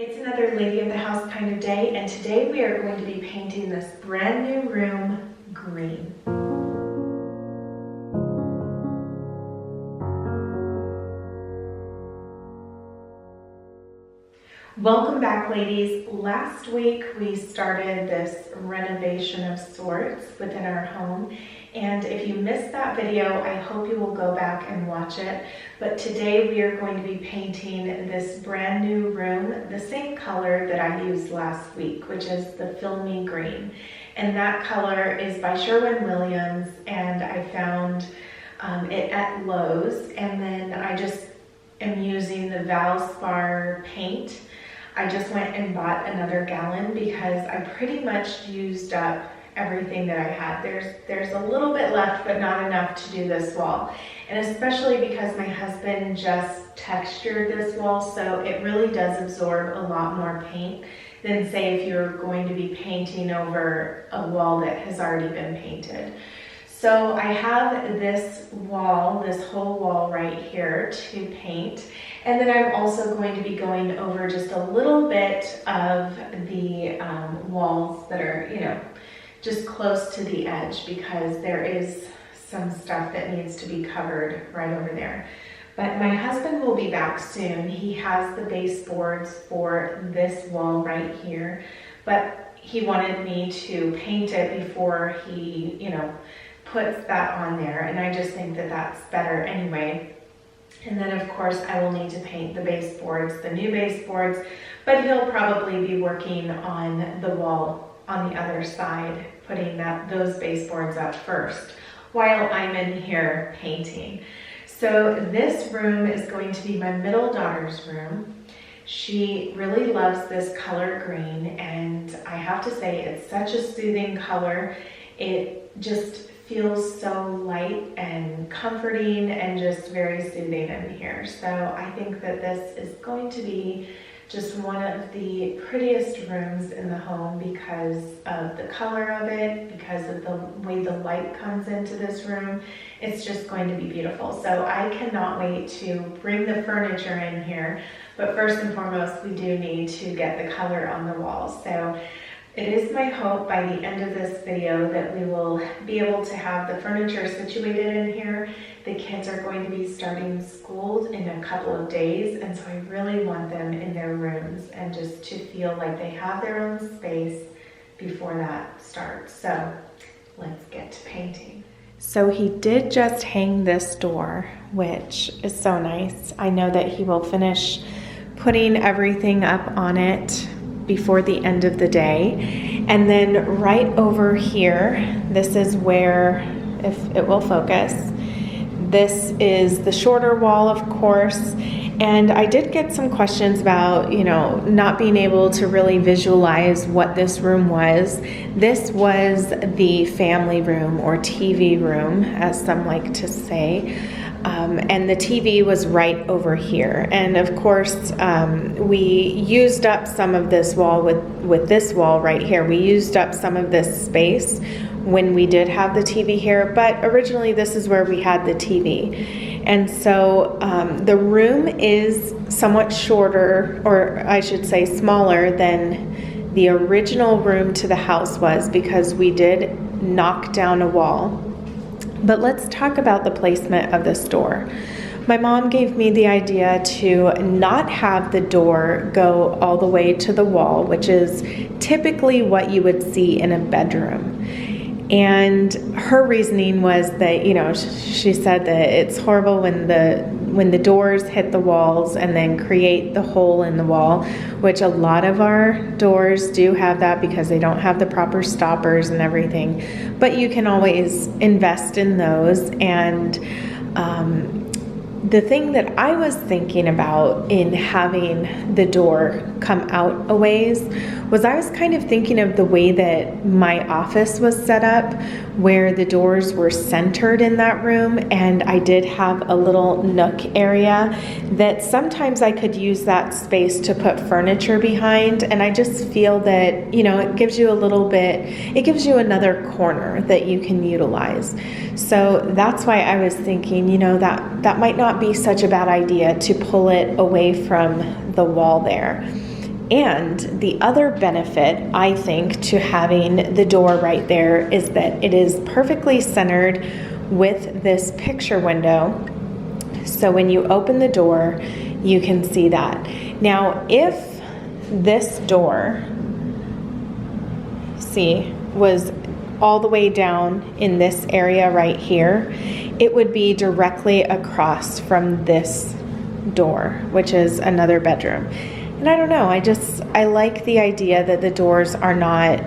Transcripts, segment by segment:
It's another lady of the house kind of day, and today we are going to be painting this brand new room green. Welcome back, ladies. Last week we started this renovation of sorts within our home, and if you missed that video, I hope you will go back and watch it. But today we are going to be painting this brand new room, the same color that I used last week, which is the Filmy green. And that color is by Sherwin, and I found it at Lowe's, and then I just am using the Valspar paint. I just went and bought another gallon because I pretty much used up everything that I had. There's a little bit left, but not enough to do this wall. And especially because my husband just textured this wall, so it really does absorb a lot more paint than, say, if you're going to be painting over a wall that has already been painted. So I have this wall, this whole wall right here to paint. And then I'm also going to be going over just a little bit of the walls that are, just close to the edge, because there is some stuff that needs to be covered right over there. But my husband will be back soon. He has the baseboards for this wall right here, but he wanted me to paint it before he, puts that on there, and I just think that that's better anyway. And then of course I will need to paint the baseboards, the new baseboards, but he'll probably be working on the wall on the other side, putting those baseboards up first while I'm in here painting. So this room is going to be my middle daughter's room. She really loves this color green, and I have to say it's such a soothing color. It just feels so light and comforting and just very soothing in here. So I think that this is going to be just one of the prettiest rooms in the home because of the color of it, because of the way the light comes into this room. It's just going to be beautiful. So I cannot wait to bring the furniture in here. But first and foremost, we do need to get the color on the walls. So it is my hope by the end of this video that we will be able to have the furniture situated in here. The kids are going to be starting school in a couple of days, and so I really want them in their rooms and just to feel like they have their own space before that starts. So let's get to painting. So he did just hang this door, which is so nice. I know that he will finish putting everything up on it before the end of the day. And then right over here, this is where, if it will focus, this is the shorter wall, of course. And I did get some questions about, not being able to really visualize what this room was. This was the family room, or TV room, as some like to say. And the TV was right over here. And of course, we used up some of this wall with this wall right here. We used up some of this space when we did have the TV here, but originally this is where we had the TV. And so the room is somewhat shorter, or I should say smaller than the original room to the house was, because we did knock down a wall. But let's talk about the placement of this door. My mom gave me the idea to not have the door go all the way to the wall, which is typically what you would see in a bedroom. And her reasoning was that, she said that it's horrible when the doors hit the walls and then create the hole in the wall, which a lot of our doors do have that because they don't have the proper stoppers and everything. But you can always invest in those. And the thing that I was thinking about in having the door come out a ways was I was kind of thinking of the way that my office was set up, where the doors were centered in that room, and I did have a little nook area that sometimes I could use that space to put furniture behind. And I just feel that, it gives you it gives you another corner that you can utilize. So that's why I was thinking, that might not be such a bad idea to pull it away from the wall there. And the other benefit, I think, to having the door right there is that it is perfectly centered with this picture window. So when you open the door, you can see that. Now, if this door, see, was all the way down in this area right here, it would be directly across from this door, which is another bedroom. And I don't know, I like the idea that the doors are not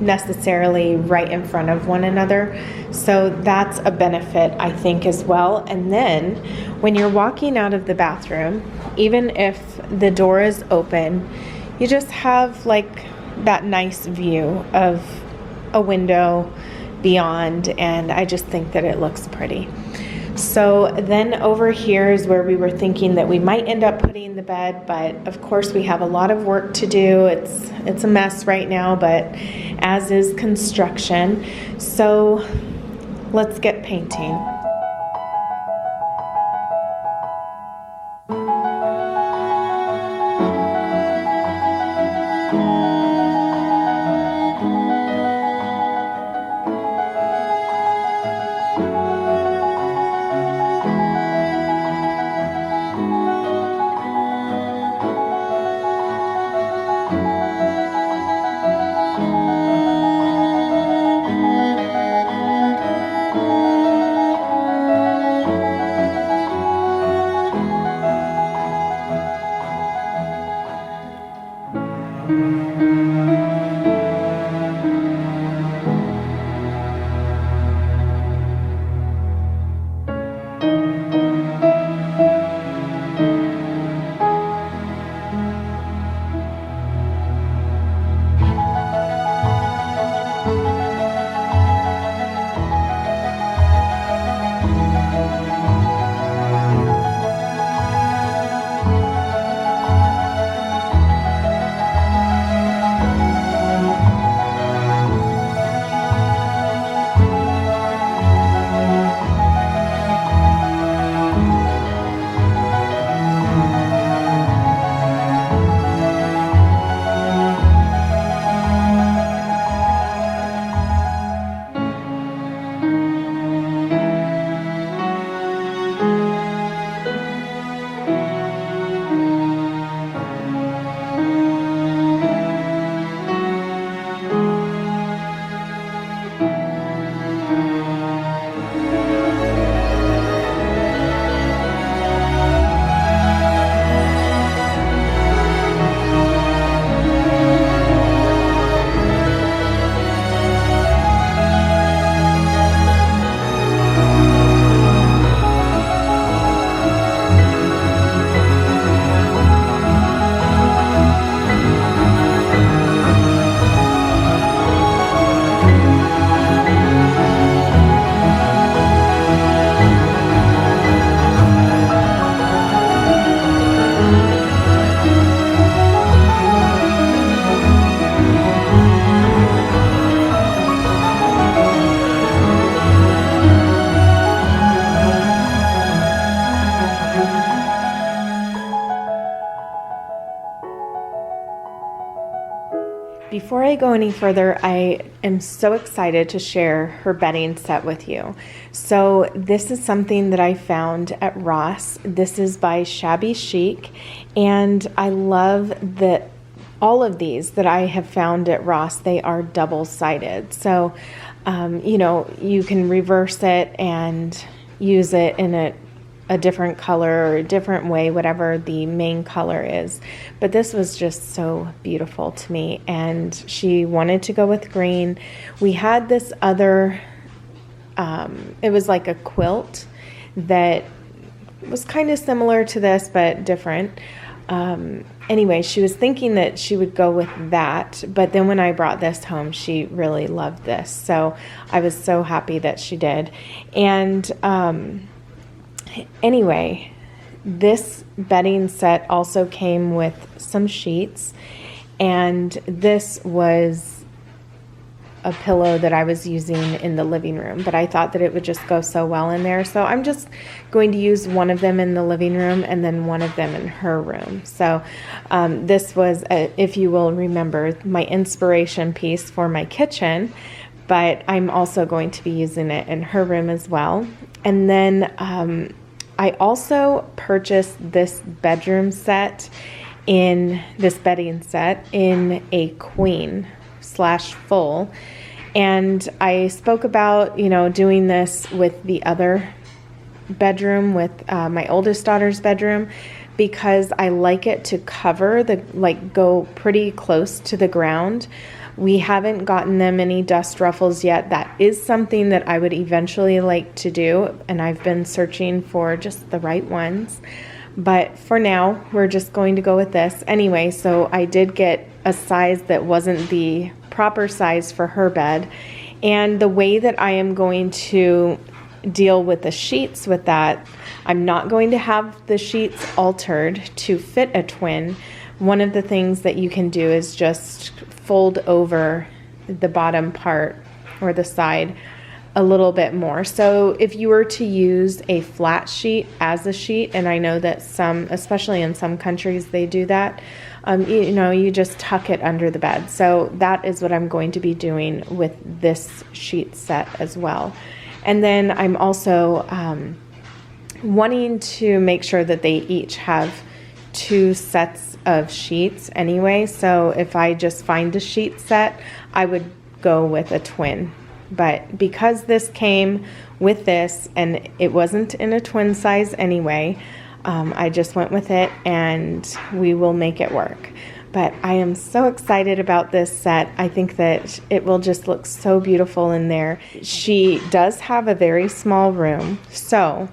necessarily right in front of one another. So that's a benefit, I think, as well. And then when you're walking out of the bathroom, even if the door is open, you just have like that nice view of a window beyond, and I just think that it looks pretty. So then over here is where we were thinking that we might end up putting the bed, but of course we have a lot of work to do. It's a mess right now, but as is construction. So let's get painting. Before I go any further, I am so excited to share her bedding set with you. So this is something that I found at Ross. This is by Shabby Chic, and I love that all of these that I have found at Ross, they are double-sided. So, you know, you can reverse it and use it in a different color or a different way, whatever the main color is. But this was just so beautiful to me, and she wanted to go with green. We had this other, it was like a quilt that was kind of similar to this, but different. Anyway, she was thinking that she would go with that, but then when I brought this home, she really loved this. So I was so happy that she did. And, anyway, this bedding set also came with some sheets, and this was a pillow that I was using in the living room, but I thought that it would just go so well in there. So I'm just going to use one of them in the living room and then one of them in her room. So this was, if you will remember, my inspiration piece for my kitchen, but I'm also going to be using it in her room as well. And then I also purchased this bedroom set this bedding set in a queen/full. And I spoke about, doing this with the other bedroom, with my oldest daughter's bedroom, because I like it to cover go pretty close to the ground. We haven't gotten them any dust ruffles yet. That is something that I would eventually like to do, and I've been searching for just the right ones. But for now, we're just going to go with this. Anyway, so I did get a size that wasn't the proper size for her bed. And the way that I am going to deal with the sheets with that, I'm not going to have the sheets altered to fit a twin. One of the things that you can do is just fold over the bottom part or the side a little bit more. So if you were to use a flat sheet as a sheet, and I know that some, especially in some countries, they do that, you just tuck it under the bed. So that is what I'm going to be doing with this sheet set as well. And then I'm also wanting to make sure that they each have 2 sets of sheets anyway. So if I just find a sheet set, I would go with a twin. But because this came with this and it wasn't in a twin size anyway, I just went with it and we will make it work. But I am so excited about this set. I think that it will just look so beautiful in there. She does have a very small room, so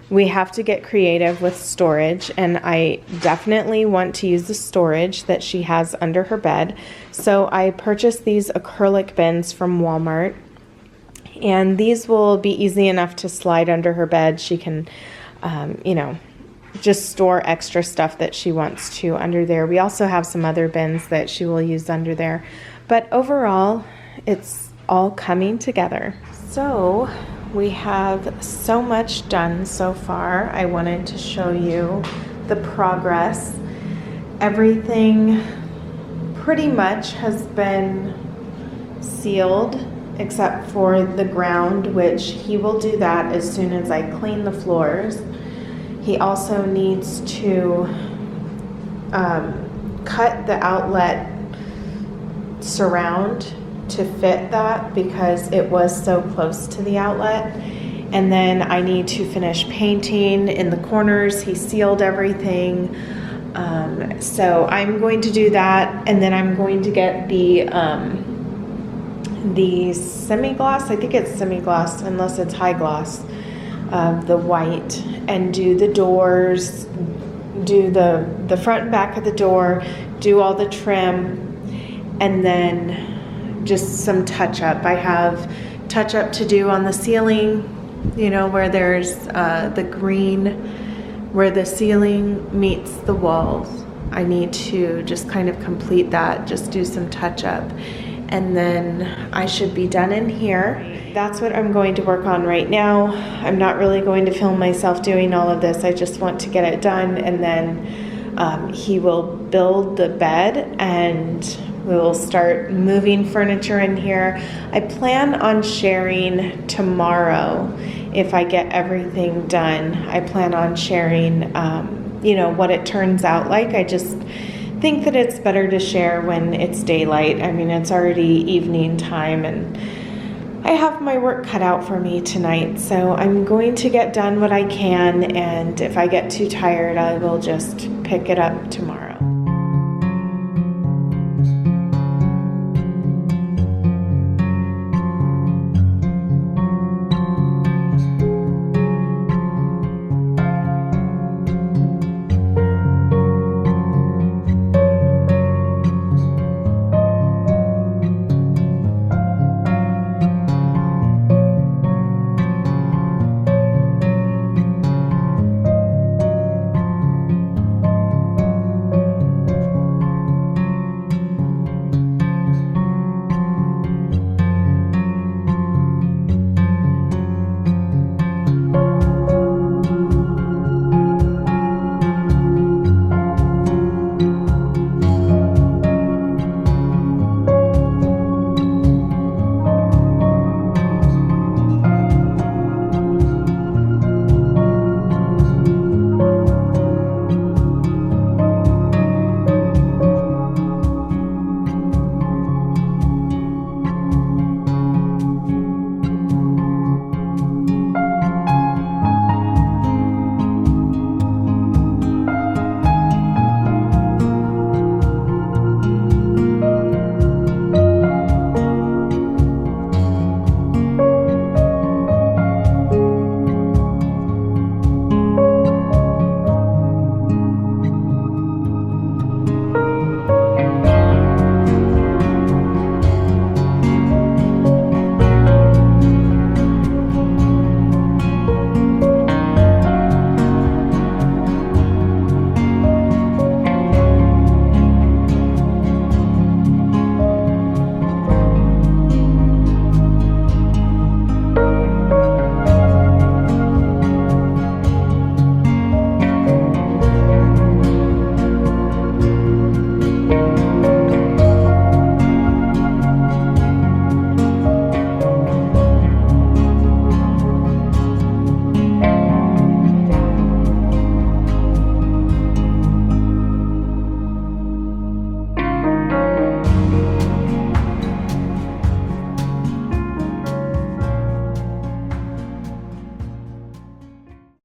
we have to get creative with storage, and I definitely want to use the storage that she has under her bed. So I purchased these acrylic bins from Walmart. And these will be easy enough to slide under her bed. She can, just store extra stuff that she wants to under there. We also have some other bins that she will use under there. But overall, it's all coming together. So we have so much done so far. I wanted to show you the progress. Everything pretty much has been sealed, except for the ground, which he will do that as soon as I clean the floors. He also needs to cut the outlet surround to fit that because it was so close to the outlet. And then I need to finish painting in the corners. He sealed everything. So I'm going to do that, and then I'm going to get the semi-gloss, I think it's semi-gloss unless it's high gloss, the white, and do the doors, do the front and back of the door, do all the trim, and then just some touch-up. I have touch-up to do on the ceiling, where there's the green, where the ceiling meets the walls. I need to just kind of complete that, just do some touch-up. And then I should be done in here. That's what I'm going to work on right now. I'm not really going to film myself doing all of this. I just want to get it done, and then he will build the bed and we will start moving furniture in here. I plan on sharing tomorrow, if I get everything done. I plan on sharing what it turns out like. I just think that it's better to share when it's daylight. I mean, it's already evening time and I have my work cut out for me tonight. So I'm going to get done what I can, and if I get too tired, I will just pick it up tomorrow.